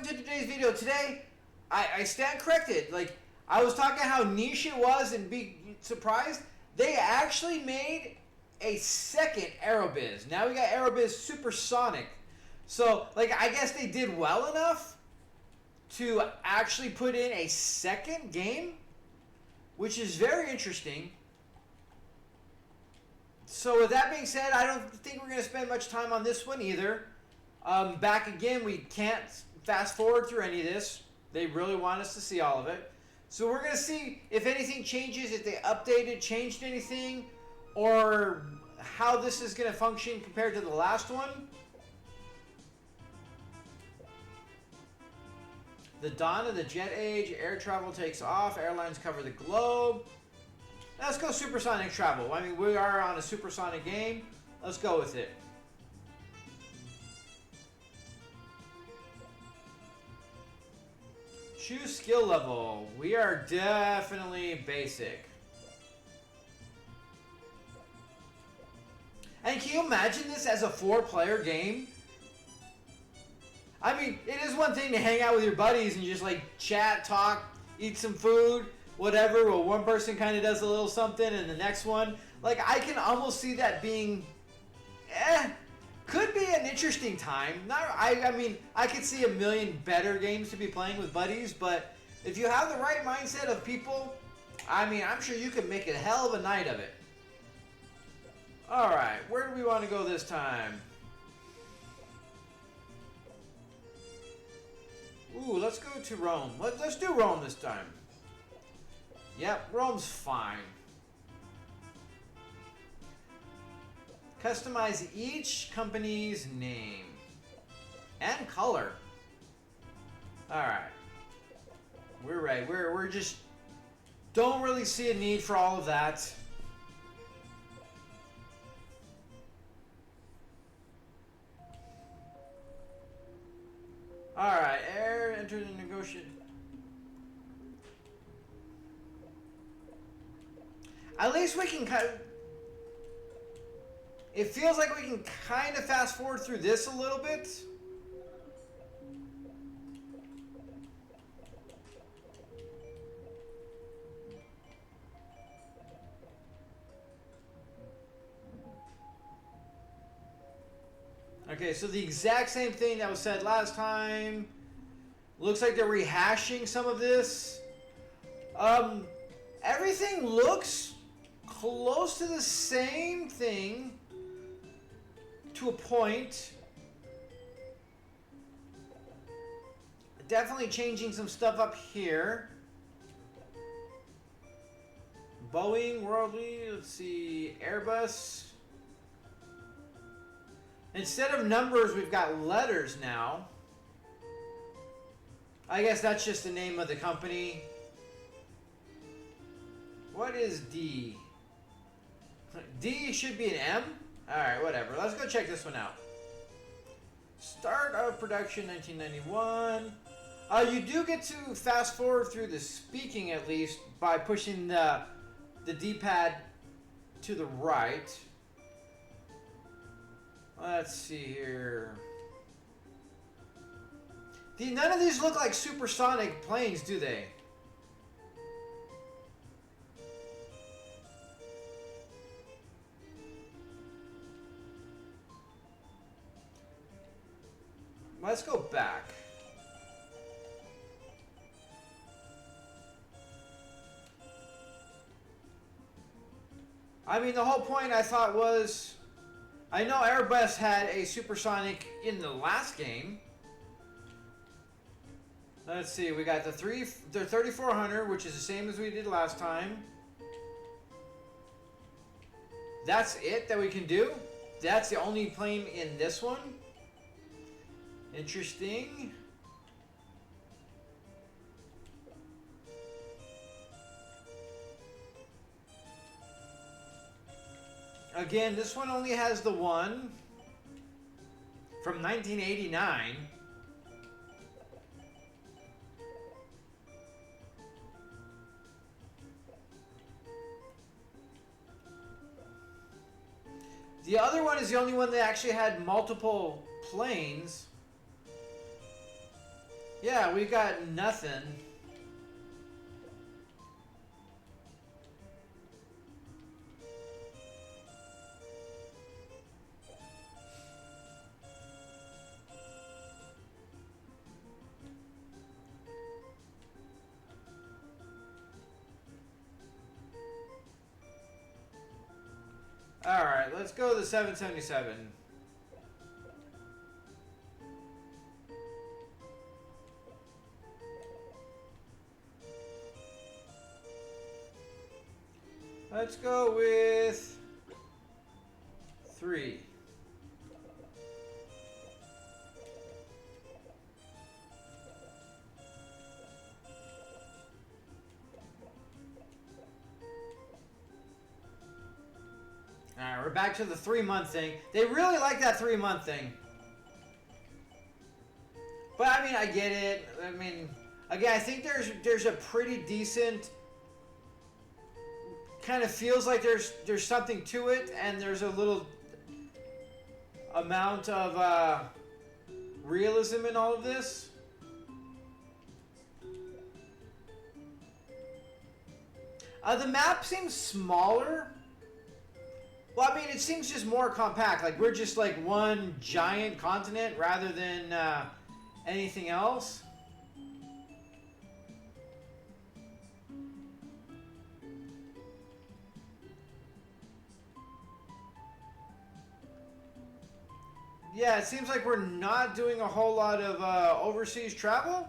to today's video. Today, I stand corrected. Like, I was talking how niche it was and be surprised. They actually made a second Aerobiz. Now we got Aerobiz Supersonic. So, like, I guess they did well enough to actually put in a second game, which is very interesting. So with that being said, I don't think we're going to spend much time on this one either. Back again, we can't fast forward through any of this. They really want us to see all of it. So we're going to see if anything changes, if they updated, changed anything, or how this is going to function compared to the last one. The dawn of the jet age, air travel takes off, airlines cover the globe. Let's go supersonic travel. I mean, we are on a supersonic game. Let's go with it. Choose skill level. We are definitely basic. And can you imagine this as a 4-player game? I mean, it is one thing to hang out with your buddies and just like chat, talk, eat some food, whatever. Well, one person kind of does a little something and the next one. Like, I can almost see that being, could be an interesting time. I mean, I could see a million better games to be playing with buddies, but if you have the right mindset of people, I mean, I'm sure you could make a hell of a night of it. All right, where do we want to go this time? Ooh, let's go to Rome. Let's do Rome this time. Yep, Rome's fine. Customize each company's name and color. All right, we're ready. We're just don't really see a need for all of that. All right, air enter the negotiation. At least we can kind of, it feels like we can kind of fast forward through this a little bit. Okay, so the exact same thing that was said last time. Looks like they're rehashing some of this. Everything looks close to the same thing to a point. Definitely changing some stuff up here. Boeing, Worldly, let's see, Airbus. Instead of numbers, we've got letters now. I guess that's just the name of the company. What is D? D should be an M? Alright, whatever. Let's go check this one out. Start of production 1991. You do get to fast forward through the speaking at least by pushing the D-pad to the right. Let's see here. None of these look like supersonic planes, do they? Let's go back. I mean, the whole point I thought was, I know Aerobiz had a supersonic in the last game. Let's see, we got the 3400, which is the same as we did last time. That's it that we can do? That's the only plane in this one? Interesting. Again, this one only has the one from 1989. The other one is the only one that actually had multiple planes. Yeah, we got nothing. Alright, let's go to the 777. Let's go with 3. Alright, we're back to the 3-month thing. They really like that 3-month thing. But I mean, I get it. I mean, again, I think there's a pretty decent, kind of feels like there's something to it, and there's a little amount of realism in all of this. The map seems smaller. Well, I mean, it seems just more compact. Like, we're just like one giant continent rather than anything else. Yeah, it seems like we're not doing a whole lot of overseas travel.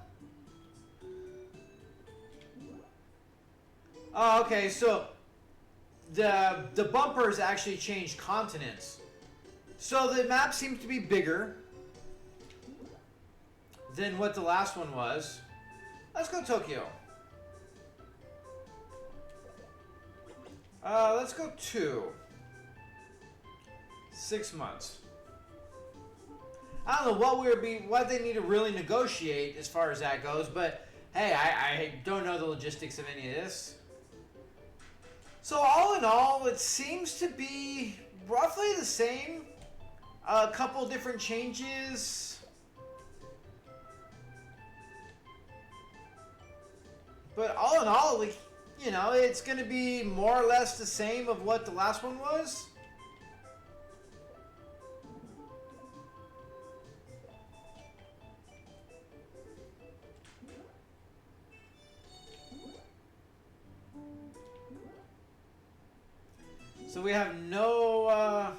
Oh, okay, so the bumpers actually changed continents. So the map seems to be bigger than what the last one was. Let's go Tokyo. Let's go 2. 6 months. I don't know what they need to really negotiate as far as that goes, but hey, I don't know the logistics of any of this. So all in all, it seems to be roughly the same. A couple different changes. But all in all, like, you know, it's going to be more or less the same of what the last one was. So we have no,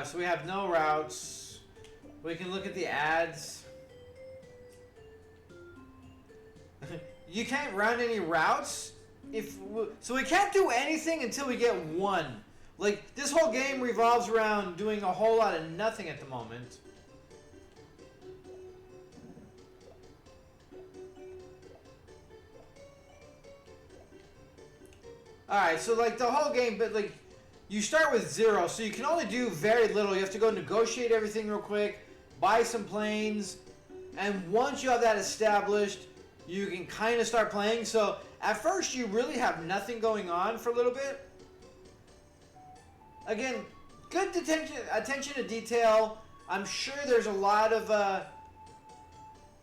so we have no routes. We can look at the ads. You can't run any routes. So we can't do anything until we get one. Like, this whole game revolves around doing a whole lot of nothing at the moment. Alright, so like the whole game, but like you start with 0, so you can only do very little. You have to go negotiate everything real quick, buy some planes, and once you have that established, you can kind of start playing. So at first you really have nothing going on for a little bit. Again, good attention to detail. I'm sure there's a lot of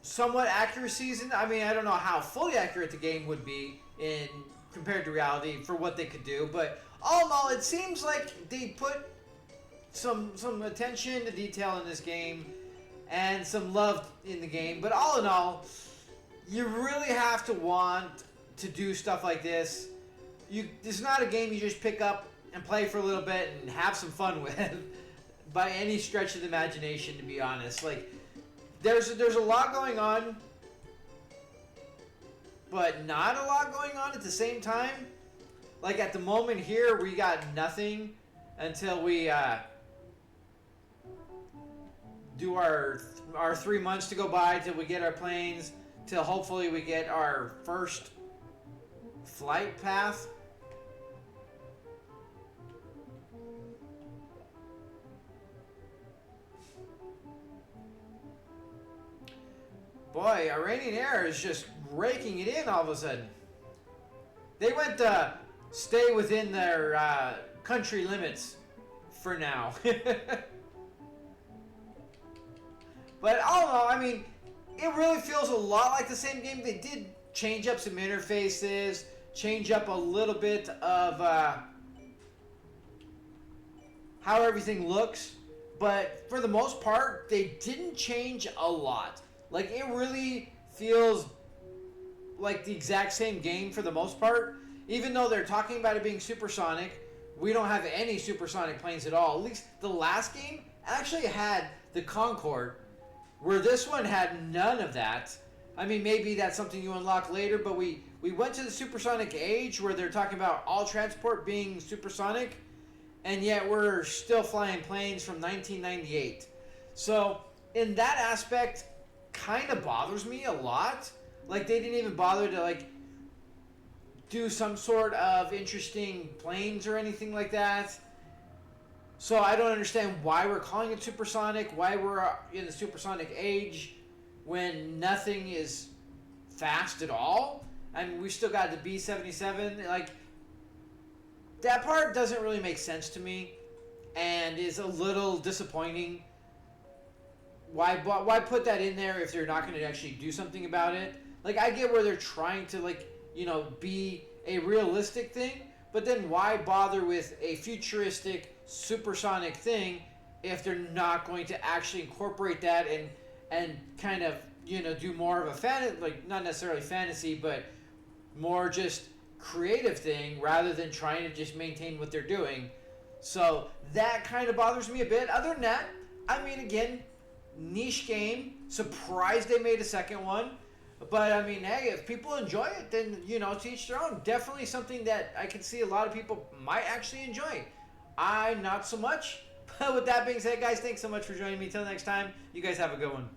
somewhat accuracies in. I mean, I don't know how fully accurate the game would be in compared to reality for what they could do, but all in all, it seems like they put some attention to detail in this game and some love in the game. But all in all, you really have to want to do stuff like this. This is not a game you just pick up and play for a little bit and have some fun with by any stretch of the imagination, to be honest. Like, there's a lot going on, but not a lot going on at the same time. Like, at the moment here, we got nothing until we do our 3 months to go by till we get our planes, till hopefully we get our first flight path. Boy, Iranian Air is just raking it in all of a sudden. They went to stay within their country limits for now. But I don't know. I mean, it really feels a lot like the same game. They did change up some interfaces, change up a little bit of how everything looks. But for the most part, they didn't change a lot. Like, it really feels like the exact same game for the most part. Even though they're talking about it being supersonic, we don't have any supersonic planes at all. At least the last game actually had the Concorde, where this one had none of that. I mean, maybe that's something you unlock later, but we went to the supersonic age where they're talking about all transport being supersonic, and yet we're still flying planes from 1998. So in that aspect, kind of bothers me a lot. Like, they didn't even bother to, like, do some sort of interesting planes or anything like that. So I don't understand why we're calling it supersonic, why we're in the supersonic age when nothing is fast at all. I mean, we still got the B-77. Like, that part doesn't really make sense to me and is a little disappointing. Why put that in there if they're not going to actually do something about it? Like, I get where they're trying to, like, you know, be a realistic thing, but then why bother with a futuristic supersonic thing if they're not going to actually incorporate that and kind of, you know, do more of a like, not necessarily fantasy, but more just creative thing rather than trying to just maintain what they're doing. So that kind of bothers me a bit. Other than that, I mean, again, niche game. Surprised they made a second one. But, I mean, hey, if people enjoy it, then, you know, to each their own. Definitely something that I can see a lot of people might actually enjoy. I, not so much. But with that being said, guys, thanks so much for joining me. Till next time, you guys have a good one.